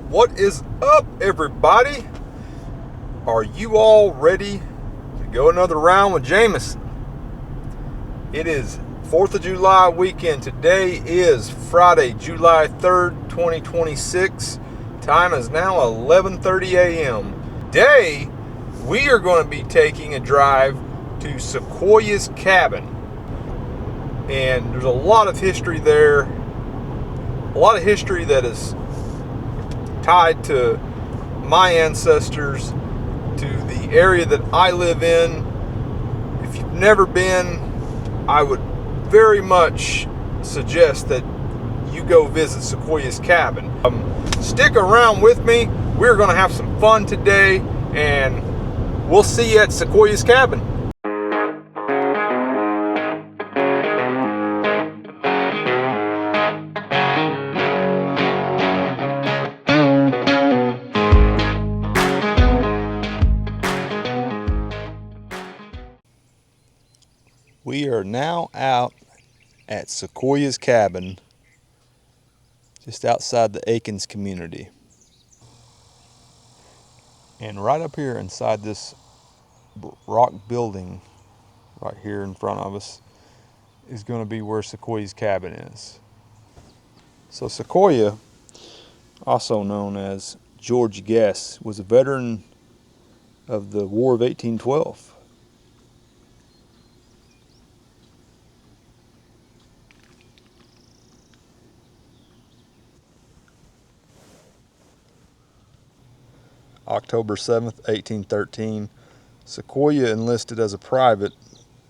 What is up, everybody? Are you all ready to go another round with Jameson? It is 4th of July weekend. Today is Friday, July 3rd, 2026. Time is now 11:30 a.m. Today, we are going to be taking a drive to Sequoyah's cabin. And there's a lot of history there. A lot of history that is tied to my ancestors, to the area that I live in. If you've never been, I would very much suggest that you go visit Sequoyah's cabin. Stick around with me. We're going to have some fun today, and we'll see you at Sequoyah's cabin. We are now out at Sequoyah's cabin, just outside the Aikens community. And right up here inside this rock building, right here in front of us, is going to be where Sequoyah's cabin is. So Sequoyah, also known as George Guess, was a veteran of the War of 1812. October 7th, 1813, Sequoyah enlisted as a private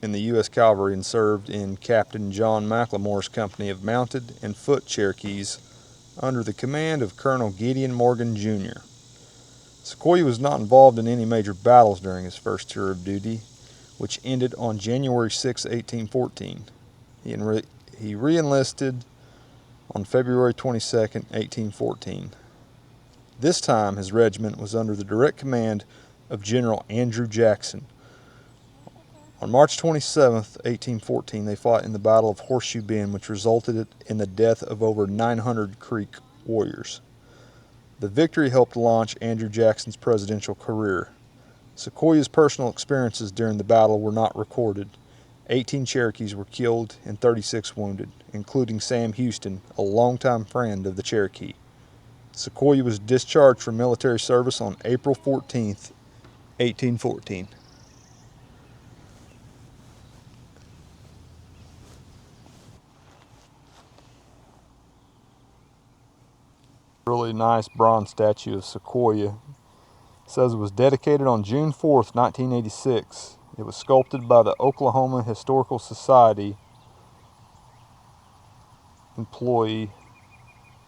in the U.S. Cavalry and served in Captain John McLemore's company of mounted and foot Cherokees under the command of Colonel Gideon Morgan, Jr. Sequoyah was not involved in any major battles during his first tour of duty, which ended on January 6, 1814. He re-enlisted on February 22, 1814. This time, his regiment was under the direct command of General Andrew Jackson. On March 27, 1814, they fought in the Battle of Horseshoe Bend, which resulted in the death of over 900 Creek warriors. The victory helped launch Andrew Jackson's presidential career. Sequoyah's personal experiences during the battle were not recorded. 18 Cherokees were killed and 36 wounded, including Sam Houston, a longtime friend of the Cherokee. Sequoyah was discharged from military service on April 14, 1814. Really nice bronze statue of Sequoyah. It says it was dedicated on June 4th, 1986. It was sculpted by the Oklahoma Historical Society employee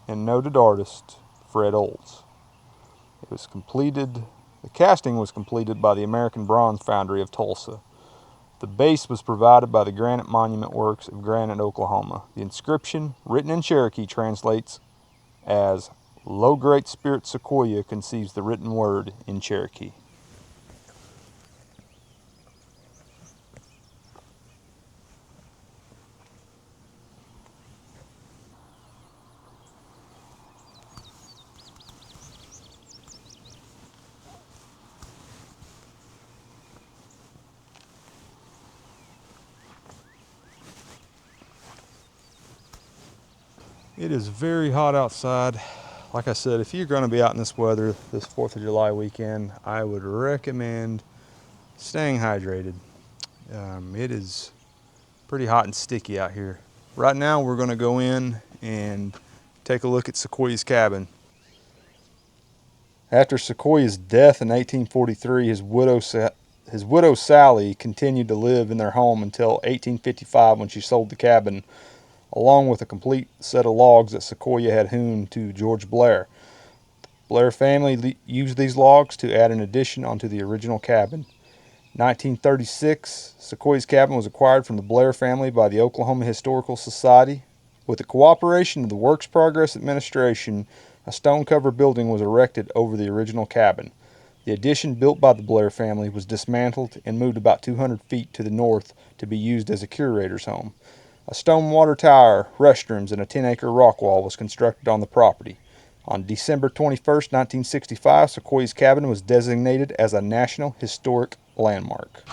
and noted artist Fred Olds. The casting was completed by the American Bronze Foundry of Tulsa. The base was provided by the Granite Monument Works of Granite, Oklahoma. The inscription, written in Cherokee, translates as "Lo Great Spirit Sequoyah conceives the written word" in Cherokee. It is very hot outside. Like I said, if you're going to be out in this weather this 4th of July weekend, I would recommend staying hydrated. It is pretty hot and sticky out here. Right now we're going to go in and take a look at Sequoyah's cabin. After Sequoyah's death in 1843, his widow Sally continued to live in their home until 1855, when she sold the cabin along with a complete set of logs that Sequoyah had hewn to George Blair. The Blair family used these logs to add an addition onto the original cabin. In 1936, Sequoyah's cabin was acquired from the Blair family by the Oklahoma Historical Society. With the cooperation of the Works Progress Administration, a stone-covered building was erected over the original cabin. The addition built by the Blair family was dismantled and moved about 200 feet to the north to be used as a curator's home. A stone water tower, restrooms, and a 10-acre rock wall was constructed on the property. On December 21st, 1965, Sequoyah's cabin was designated as a National Historic Landmark.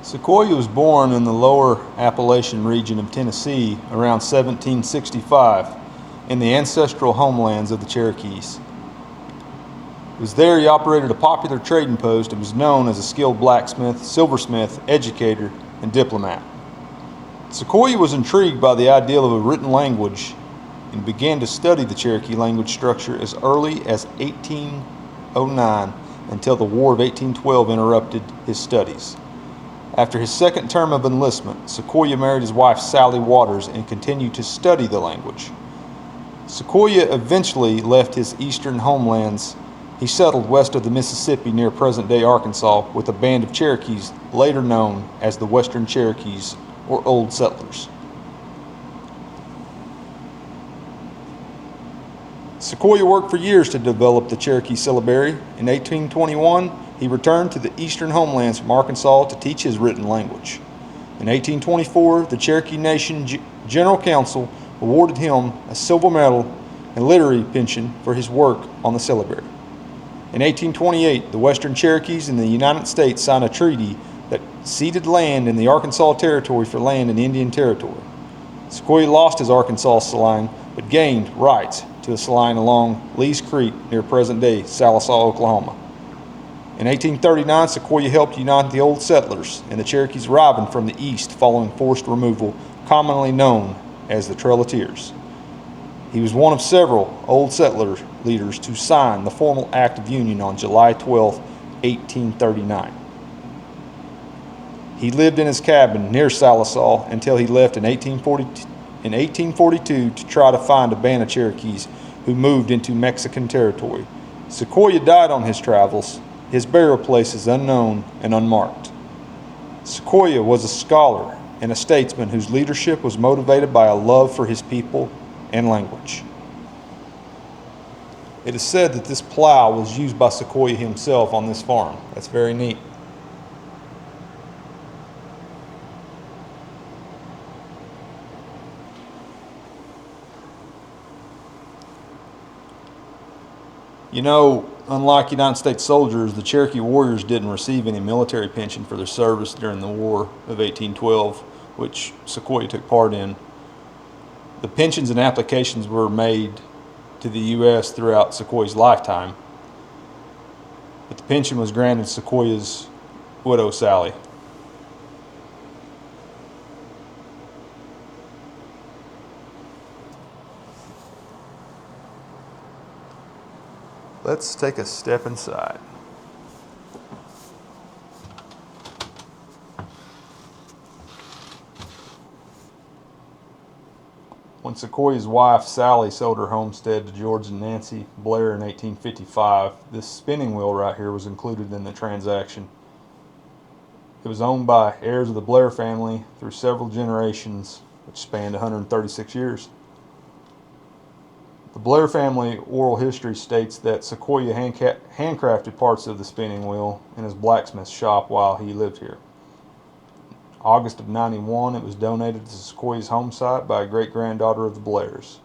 Sequoyah was born in the lower Appalachian region of Tennessee around 1765 in the ancestral homelands of the Cherokees. It was there he operated a popular trading post and was known as a skilled blacksmith, silversmith, educator, and diplomat. Sequoyah was intrigued by the ideal of a written language and began to study the Cherokee language structure as early as 1809 until the War of 1812 interrupted his studies. After his second term of enlistment, Sequoyah married his wife Sally Waters and continued to study the language. Sequoyah eventually left his eastern homelands. He settled west of the Mississippi near present-day Arkansas with a band of Cherokees later known as the Western Cherokees or Old Settlers. Sequoyah worked for years to develop the Cherokee Syllabary. In 1821, he returned to the eastern homelands from Arkansas to teach his written language. In 1824, the Cherokee Nation General Council awarded him a silver medal and literary pension for his work on the Syllabary. In 1828, the Western Cherokees in the United States signed a treaty that ceded land in the Arkansas Territory for land in Indian Territory. Sequoyah lost his Arkansas saline, but gained rights to a saline along Lee's Creek near present-day Sallisaw, Oklahoma. In 1839, Sequoyah helped unite the Old Settlers and the Cherokees arriving from the east following forced removal, commonly known as the Trail of Tears. He was one of several Old Settler leaders to sign the formal Act of Union on July 12, 1839. He lived in his cabin near Sallisaw until he left in 1842 to try to find a band of Cherokees who moved into Mexican territory. Sequoyah died on his travels. His burial place is unknown and unmarked. Sequoyah was a scholar and a statesman whose leadership was motivated by a love for his people and language. It is said that this plow was used by Sequoyah himself on this farm. That's very neat. You know, unlike United States soldiers, the Cherokee warriors didn't receive any military pension for their service during the War of 1812, which Sequoyah took part in. The pensions and applications were made to the U.S. throughout Sequoyah's lifetime, but the pension was granted Sequoyah's widow, Sally. Let's take a step inside. When Sequoyah's wife, Sally, sold her homestead to George and Nancy Blair in 1855, this spinning wheel right here was included in the transaction. It was owned by heirs of the Blair family through several generations, which spanned 136 years. The Blair family oral history states that Sequoyah handcrafted parts of the spinning wheel in his blacksmith shop while he lived here. August of '91, it was donated to Sequoyah's home site by a great-granddaughter of the Blairs.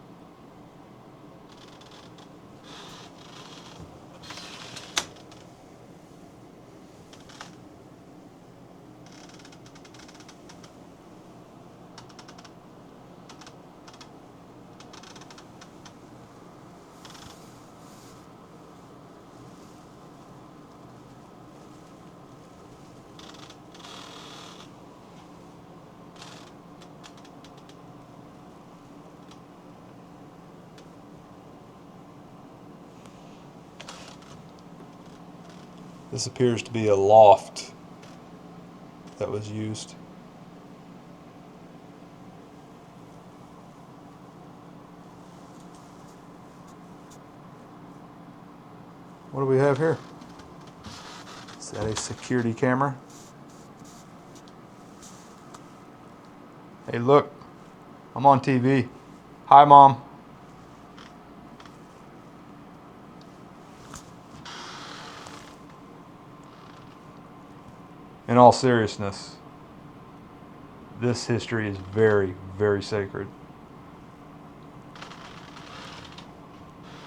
This appears to be a loft that was used. What do we have here? Is that a security camera? Hey, look, I'm on TV. Hi, Mom. In all seriousness, this history is very, very sacred.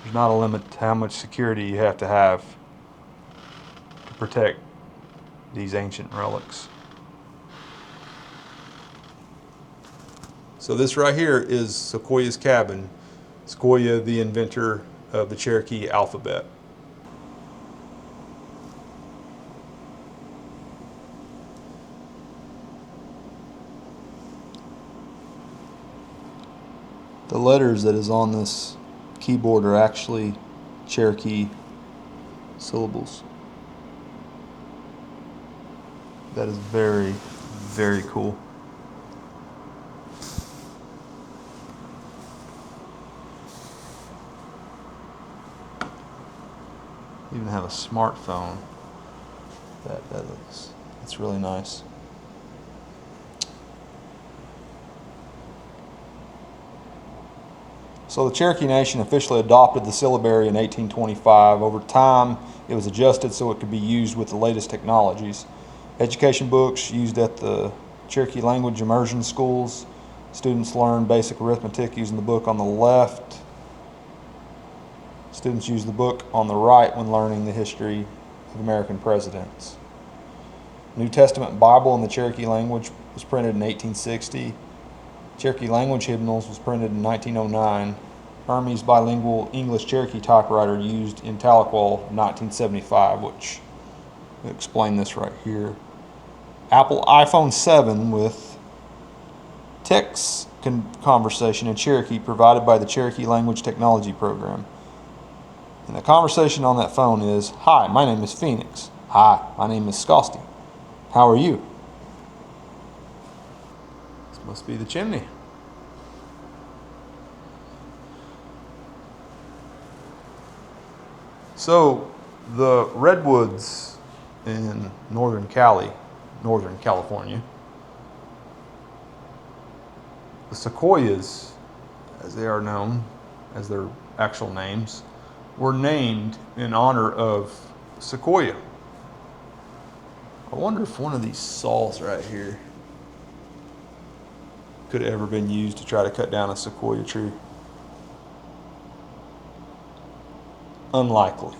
There's not a limit to how much security you have to protect these ancient relics. So this right here is Sequoyah's cabin. Sequoyah, the inventor of the Cherokee alphabet. The letters that is on this keyboard are actually Cherokee syllables. That is very, very cool. Even have a smartphone. That's really nice. So the Cherokee Nation officially adopted the Syllabary in 1825. Over time, it was adjusted so it could be used with the latest technologies. Education books used at the Cherokee language immersion schools. Students learn basic arithmetic using the book on the left. Students use the book on the right when learning the history of American presidents. New Testament Bible in the Cherokee language was printed in 1860. Cherokee language hymnals was printed in 1909. Hermes bilingual English-Cherokee typewriter used in Tahlequah in 1975, which I'll explain this right here. Apple iPhone 7 with text conversation in Cherokee provided by the Cherokee Language Technology Program. And the conversation on that phone is, "Hi, my name is Phoenix. Hi, my name is Scotty. How are you?" This must be the chimney. So, the redwoods in northern California, the sequoias, as they are known, as their actual names, were named in honor of Sequoyah. I wonder if one of these saws right here could have ever been used to try to cut down a sequoia tree. Unlikely.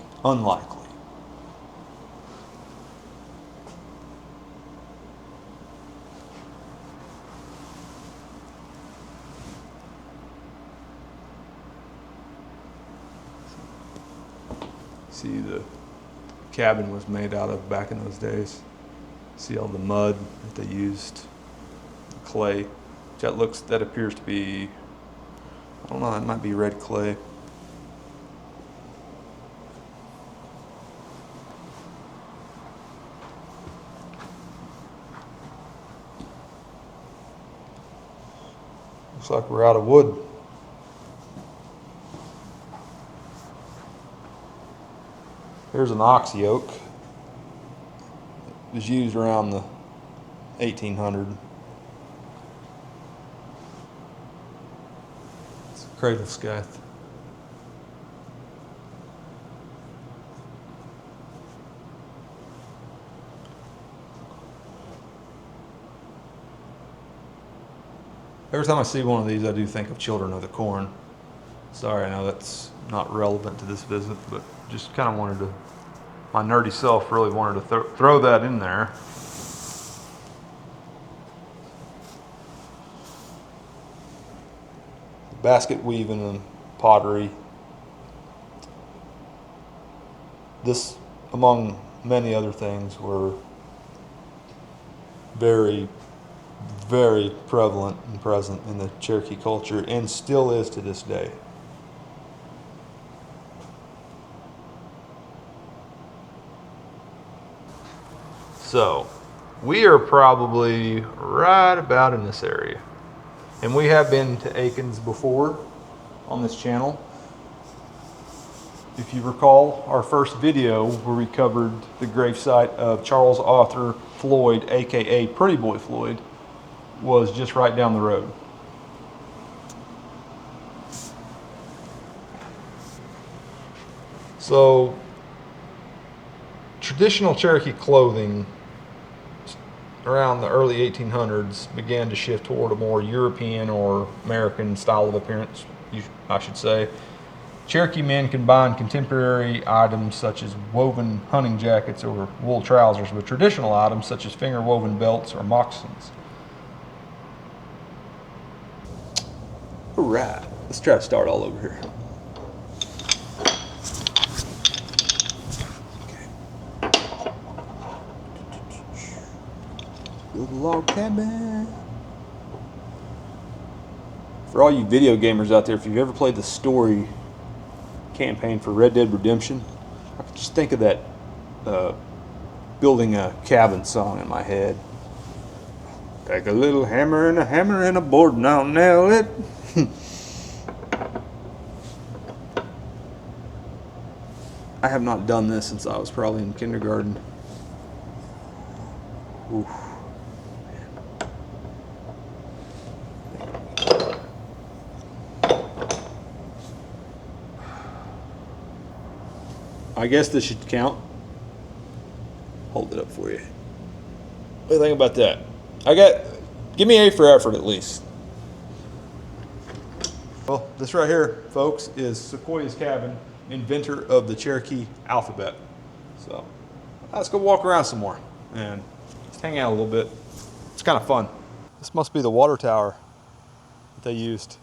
See, the cabin was made out of back in those days. See all the mud that they used, the clay. That appears to be, I don't know, that might be red clay. Looks like we're out of wood. Here's an ox yoke. It was used around the 1800. It's a cradle scythe. Every time I see one of these, I do think of Children of the Corn. Sorry, I know that's not relevant to this visit, but just kind of wanted to, my nerdy self really wanted to throw that in there. Basket weaving and pottery. This, among many other things, were very, very prevalent and present in the Cherokee culture and still is to this day. So, we are probably right about in this area. And we have been to Aikens before on this channel. If you recall our first video where we covered the gravesite of Charles Arthur Floyd, aka Pretty Boy Floyd, was just right down the road. So, traditional Cherokee clothing around the early 1800s began to shift toward a more European or American style of appearance, I should say. Cherokee men combined contemporary items such as woven hunting jackets or wool trousers with traditional items such as finger-woven belts or moccasins. All right, let's try to start all over here. Build a log cabin. For all you video gamers out there, if you've ever played the story campaign for Red Dead Redemption, I could just think of that building a cabin song in my head. Take a little hammer and a board and I'll nail it. I have not done this since I was probably in kindergarten. Oof. I guess this should count. Hold it up for you. What do you think about that? Give me A for effort at least. Well, this right here, folks, is Sequoyah's cabin, inventor of the Cherokee alphabet. So let's go walk around some more and just hang out a little bit. It's kind of fun. This must be the water tower that they used.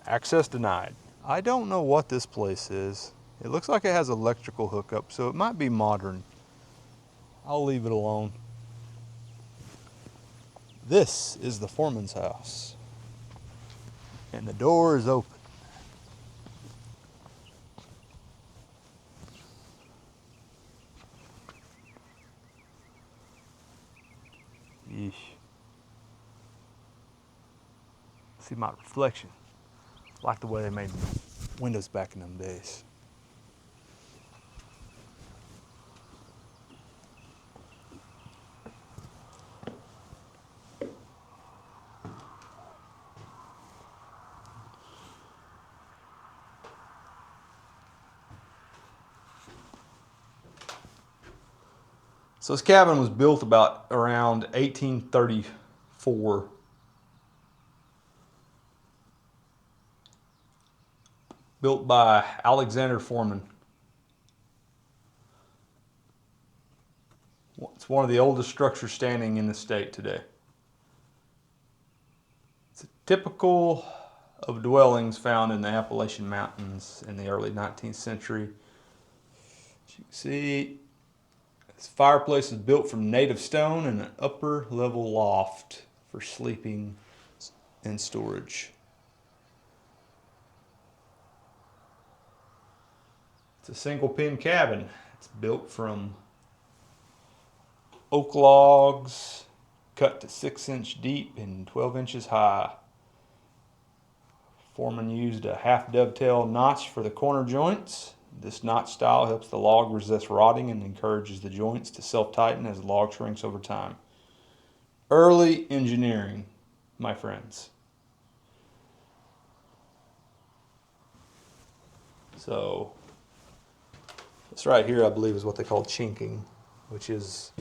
Access denied. I don't know what this place is. It looks like it has electrical hookup, so it might be modern. I'll leave it alone. This is the foreman's house. And the door is open. Yeesh. See my reflection. I like the way they made windows back in them days. So this cabin was built about around 1834. Built by Alexander Foreman. It's one of the oldest structures standing in the state today. It's typical of dwellings found in the Appalachian Mountains in the early 19th century. As you can see, this fireplace is built from native stone and an upper level loft for sleeping and storage. It's a single pin cabin. It's built from oak logs cut to 6-inch deep and 12 inches high. Foreman used a half dovetail notch for the corner joints. This notch style helps the log resist rotting and encourages the joints to self-tighten as the log shrinks over time. Early engineering, my friends. So this right here, I believe, is what they call chinking, which is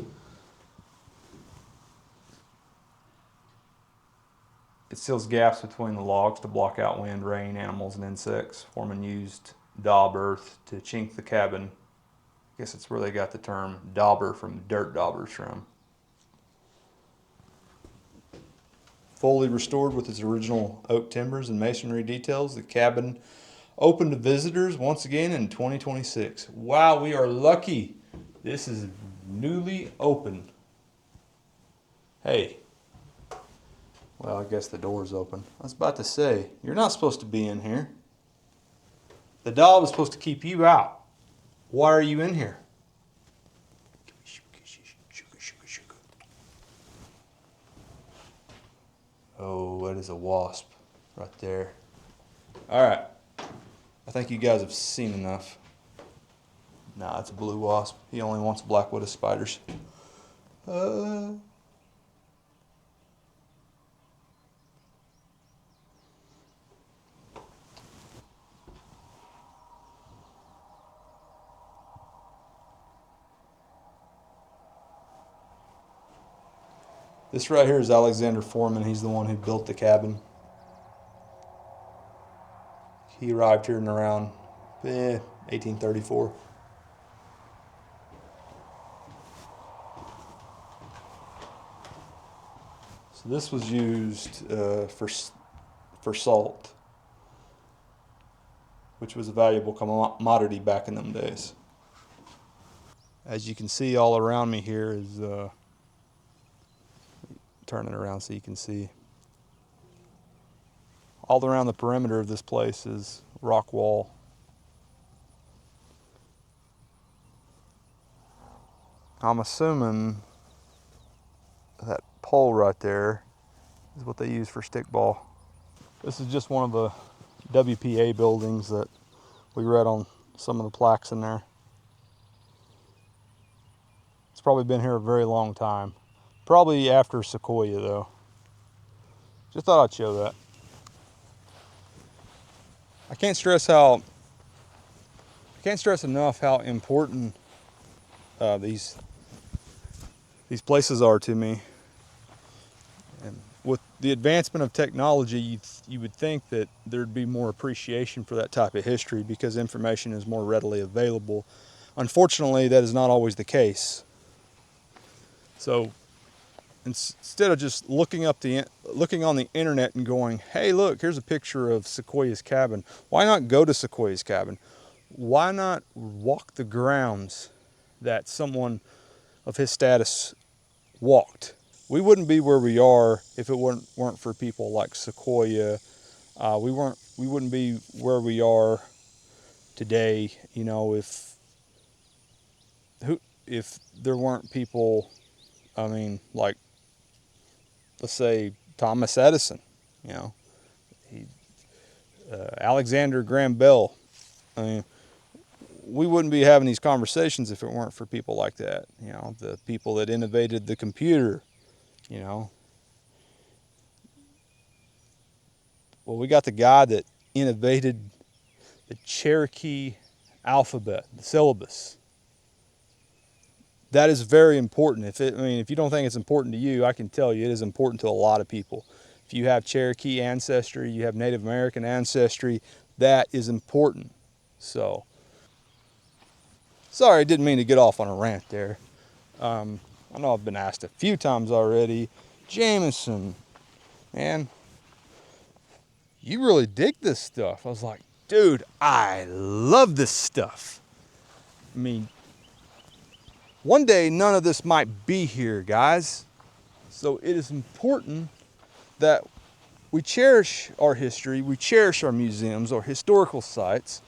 it seals gaps between the logs to block out wind, rain, animals, and insects. Foreman used daub earth to chink the cabin. I guess it's where they got the term dauber from, dirt daubers from. Fully restored with its original oak timbers and masonry details, the cabin open to visitors once again in 2026. Wow, we are lucky. This is newly open. Hey. Well, I guess the door's open. I was about to say, you're not supposed to be in here. The dog is supposed to keep you out. Why are you in here? Oh, that is a wasp right there. All right. I think you guys have seen enough. Nah, it's a blue wasp. He only wants black widow spiders. This right here is Alexander Foreman. He's the one who built the cabin. He arrived here in around 1834. So this was used for salt, which was a valuable commodity back in them days. As you can see, all around me here is turn it around so you can see. All around the perimeter of this place is rock wall. I'm assuming that pole right there is what they use for stickball. This is just one of the WPA buildings that we read on some of the plaques in there. It's probably been here a very long time. Probably after Sequoyah though. Just thought I'd show that. I can't stress enough how important these places are to me. And with the advancement of technology, you would think that there'd be more appreciation for that type of history because information is more readily available. Unfortunately, that is not always the case. So instead of just looking on the internet and going, hey, look, here's a picture of Sequoyah's cabin. Why not go to Sequoyah's cabin? Why not walk the grounds that someone of his status walked? We wouldn't be where we are if it weren't for people like Sequoyah. We wouldn't be where we are today, you know, if there weren't people, I mean, like, let's say Thomas Edison, you know, Alexander Graham Bell. I mean, we wouldn't be having these conversations if it weren't for people like that, you know, the people that innovated the computer, you know. Well, we got the guy that innovated the Cherokee alphabet, the syllabus. That is very important. If you don't think it's important to you, I can tell you it is important to a lot of people. If you have Cherokee ancestry, you have Native American ancestry, that is important. So, sorry, I didn't mean to get off on a rant there. I know I've been asked a few times already, Jameson, man, you really dig this stuff. I was like, dude, I love this stuff. I mean, one day none of this might be here, guys. So it is important that we cherish our history, we cherish our museums, our historical sites.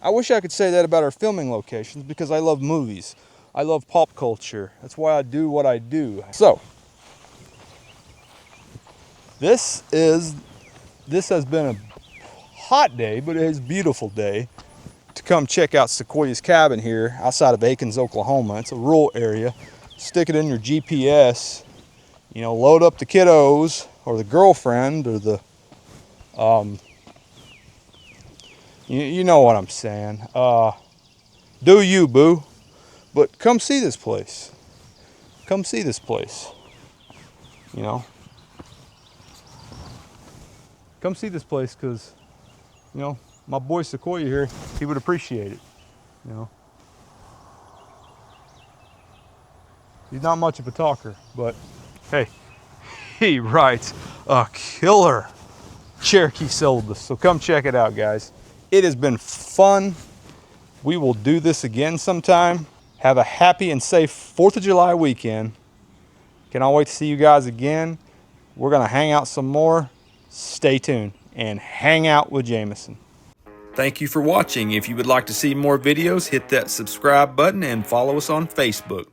I wish I could say that about our filming locations because I love movies. I love pop culture. That's why I do what I do. So, this has been a hot day, but it is a beautiful day to come check out Sequoyah's cabin here outside of Aikens, Oklahoma. It's a rural area. Stick it in your GPS, you know, load up the kiddos or the girlfriend or the, you know what I'm saying. Do you, boo. But come see this place. Come see this place, you know. Come see this place because, you know, my boy Sequoyah here, he would appreciate it, you know. He's not much of a talker, but hey, he writes a killer Cherokee syllabus. So come check it out, guys. It has been fun. We will do this again sometime. Have a happy and safe 4th of July weekend. Cannot wait to see you guys again. We're going to hang out some more. Stay tuned and hang out with Jameson. Thank you for watching. If you would like to see more videos, hit that subscribe button and follow us on Facebook.